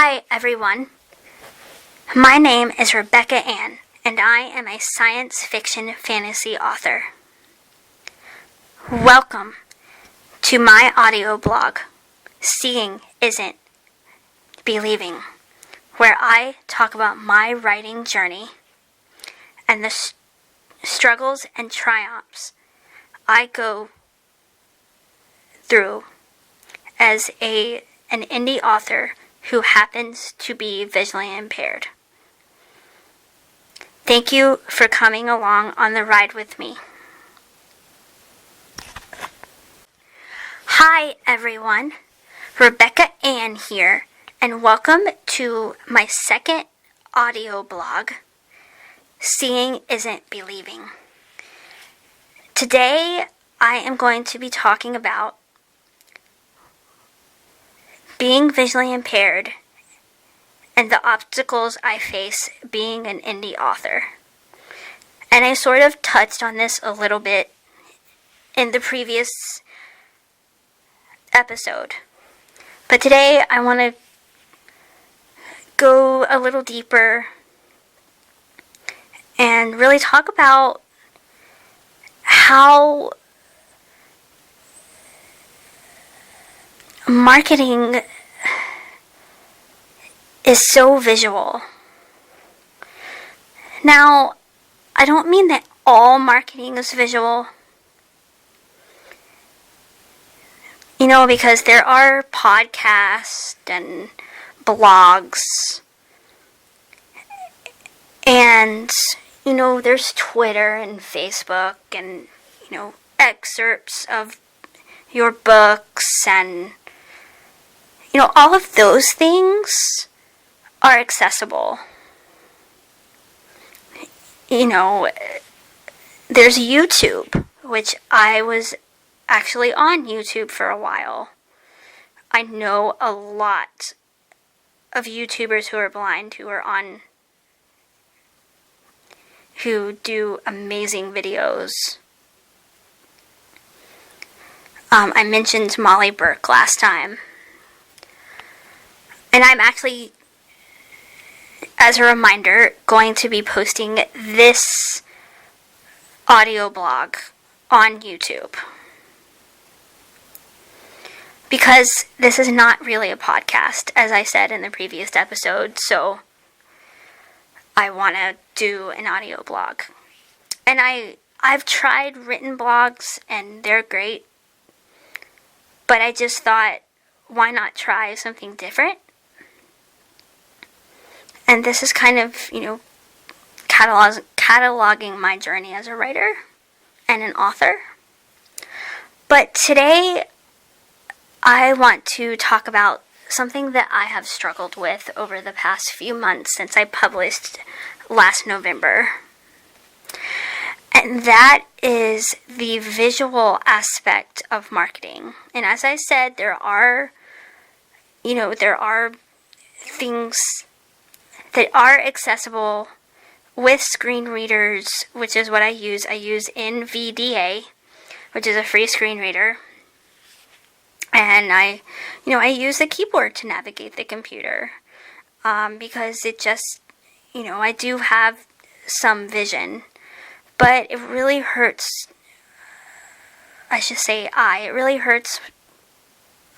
Hi, everyone. My name is Rebecca Ann, and I am a science fiction fantasy author. Welcome to my audio blog, Seeing Isn't Believing, where I talk about my writing journey and the struggles and triumphs I go through as an indie author who happens to be visually impaired. Thank you for coming along on the ride with me. Hi everyone, Rebecca Ann here, and welcome to my second audio blog, Seeing Isn't Believing. Today I am going to be talking about being visually impaired and the obstacles I face being an indie author. And I sort of touched on this a little bit in the previous episode. But today I want to go a little deeper and really talk about how marketing is so visual. Now, I don't mean that all marketing is visual. Because there are podcasts and blogs and, there's Twitter and Facebook and, excerpts of your books and, all of those things are accessible. There's YouTube, which I was actually on YouTube for a while. I know a lot of YouTubers who are blind who do amazing videos. I mentioned Molly Burke last time. And I'm actually, as a reminder, going to be posting this audio blog on YouTube. Because this is not really a podcast, as I said in the previous episode, so I want to do an audio blog. And I've tried written blogs, and they're great. But I just thought, why not try something different? And this is kind of, cataloging my journey as a writer and an author. But today, I want to talk about something that I have struggled with over the past few months since I published last November. And that is the visual aspect of marketing. And as I said, there are things that are accessible with screen readers, which is what I use. I use NVDA, which is a free screen reader. And I use the keyboard to navigate the computer because it just, I do have some vision. But it really hurts, it really hurts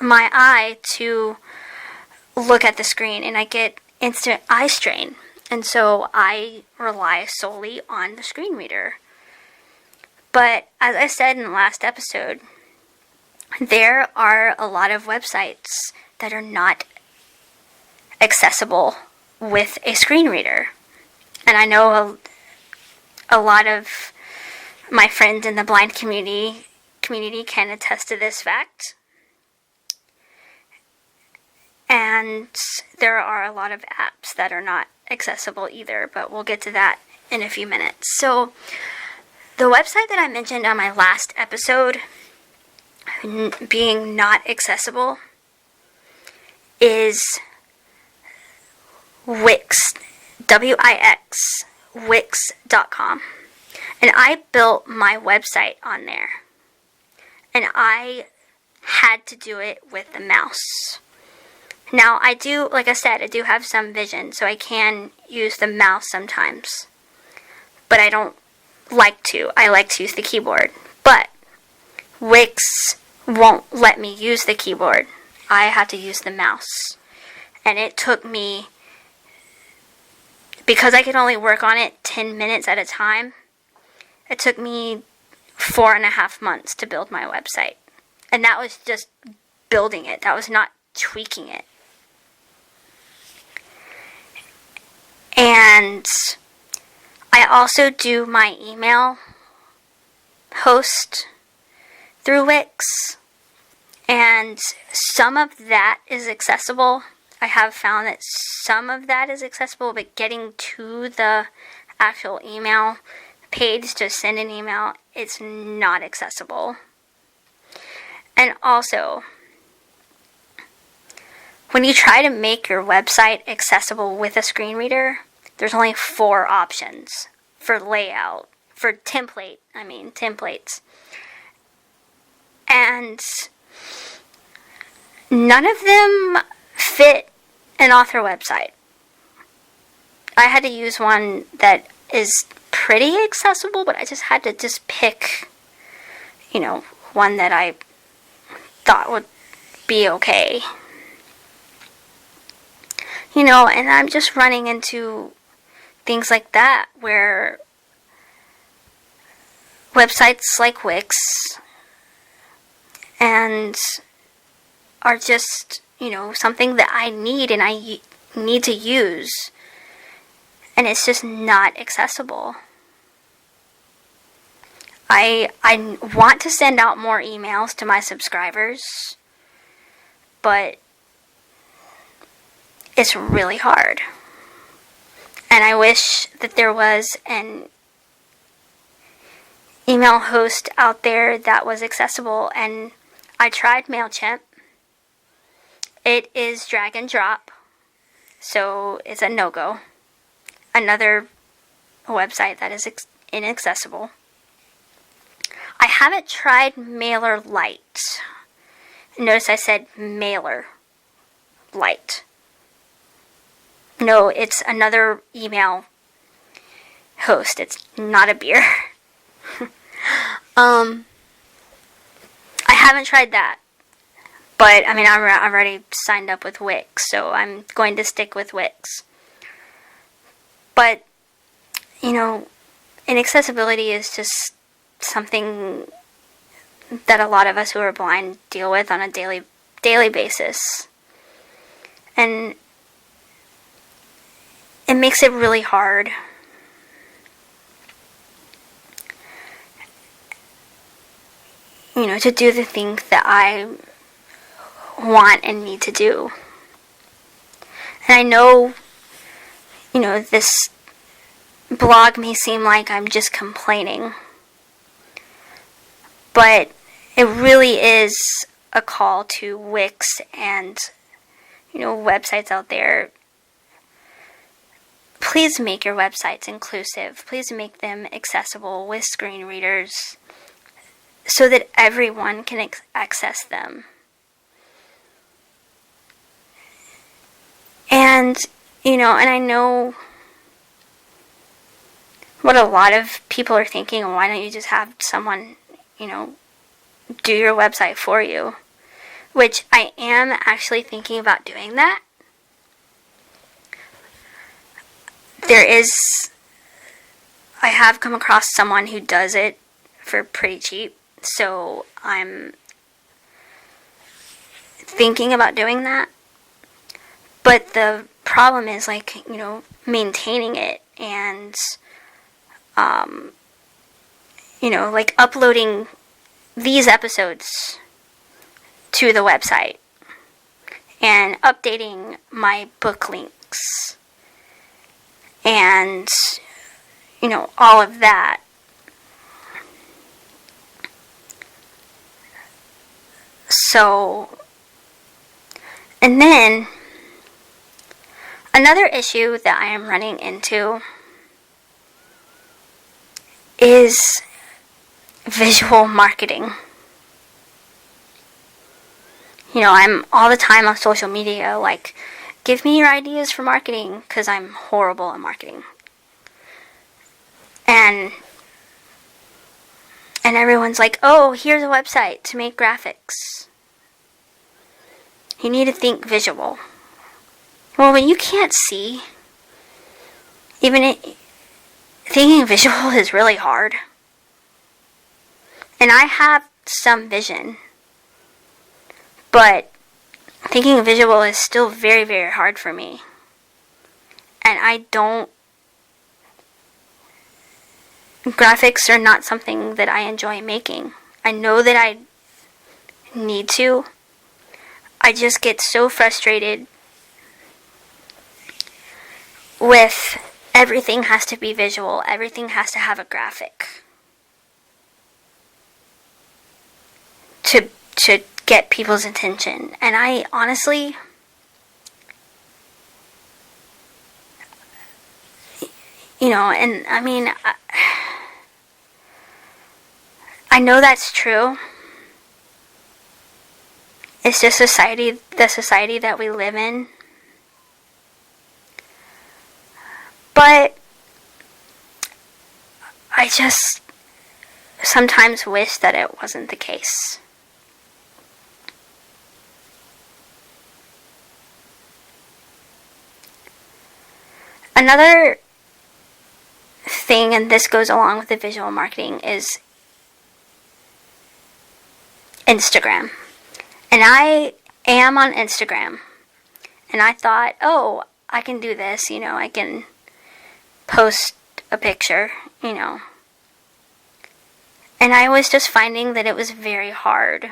my eye to look at the screen, and I get instant eye strain. And so I rely solely on the screen reader. But as I said in the last episode, there are a lot of websites that are not accessible with a screen reader. And I know a lot of my friends in the blind community can attest to this fact. And there are a lot of apps that are not accessible either, but we'll get to that in a few minutes. So, the website that I mentioned on my last episode, being not accessible, is Wix, W-I-X, Wix.com. And I built my website on there. And I had to do it with the mouse. Now, I do, like I said, I do have some vision, so I can use the mouse sometimes. But I don't like to. I like to use the keyboard. But Wix won't let me use the keyboard. I have to use the mouse. And it took me, because I could only work on it 10 minutes at a time, it took me 4.5 months to build my website. And that was just building it. That was not tweaking it. And I also do my email host through Wix. And some of that is accessible. I have found that some of that is accessible, but getting to the actual email page to send an email, it's not accessible. And also, when you try to make your website accessible with a screen reader, there's only 4 options for layout, for templates. And none of them fit an author website. I had to use one that is pretty accessible, but I just had to pick, one that I thought would be okay. And I'm just running into things like that where websites like Wix and are just, something that I need and I need to use. And it's just not accessible. I want to send out more emails to my subscribers, but it's really hard. And I wish that there was an email host out there that was accessible. And I tried MailChimp. It is drag and drop, so it's a no-go. Another website that is inaccessible. I haven't tried MailerLite. Notice I said MailerLite. No, it's another email host. It's not a beer. I haven't tried that. But, I've already signed up with Wix, so I'm going to stick with Wix. But, inaccessibility is just something that a lot of us who are blind deal with on a daily basis. And it makes it really hard. To do the things that I want and need to do. And I know, this blog may seem like I'm just complaining, but it really is a call to Wix and, websites out there. Please make your websites inclusive. Please make them accessible with screen readers so that everyone can access them. And, and I know what a lot of people are thinking, why don't you just have someone, do your website for you? Which I am actually thinking about doing that. I have come across someone who does it for pretty cheap, so I'm thinking about doing that. But the problem is, maintaining it and, uploading these episodes to the website and updating my book links and, all of that. So, and then another issue that I am running into is visual marketing. I'm all the time on social media, like, give me your ideas for marketing, because I'm horrible at marketing. And everyone's like, oh, here's a website to make graphics. You need to think visual. Well, when you can't see, thinking visual is really hard. And I have some vision, but thinking visual is still very, very hard for me. And graphics are not something that I enjoy making. I know that I need to. I just get so frustrated with everything has to be visual. Everything has to have a graphic to get people's attention. And I honestly, and I mean, I know that's true. It's just the society that we live in. But I just sometimes wish that it wasn't the case. Another thing, and this goes along with the visual marketing, is Instagram. And I am on Instagram. And I thought, oh, I can do this, I can post a picture, And I was just finding that it was very hard.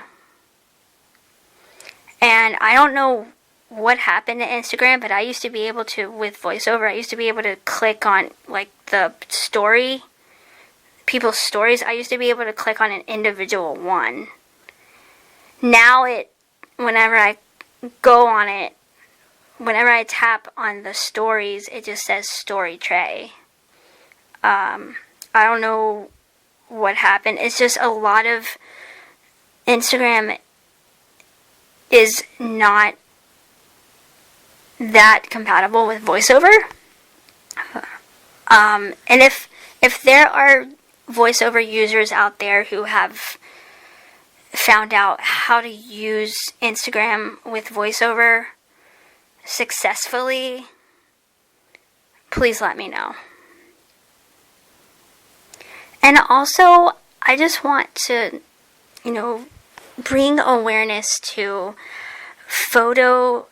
And I don't know what happened to Instagram, but I used to be able to, with VoiceOver, I used to be able to click on, like, the story, people's stories. I used to be able to click on an individual one. Now whenever I go on it, whenever I tap on the stories, it just says story tray. I don't know what happened. It's just a lot of Instagram is not that compatible with VoiceOver. And if there are VoiceOver users out there who have found out how to use Instagram with VoiceOver successfully, please let me know. And also, I just want to, bring awareness to photo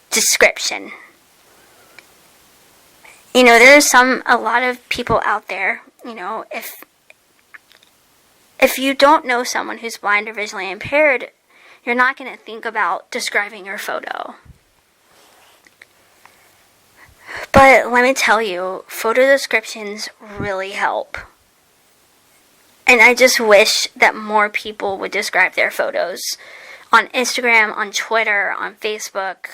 description. There's a lot of people out there, if you don't know someone who's blind or visually impaired, you're not going to think about describing your photo. But let me tell you, photo descriptions really help. And I just wish that more people would describe their photos on Instagram, on Twitter, on Facebook.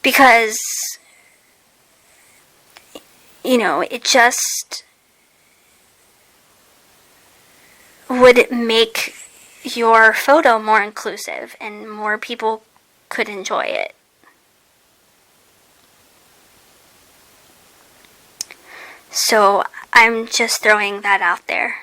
Because, it just would make your photo more inclusive and more people could enjoy it. So I'm just throwing that out there.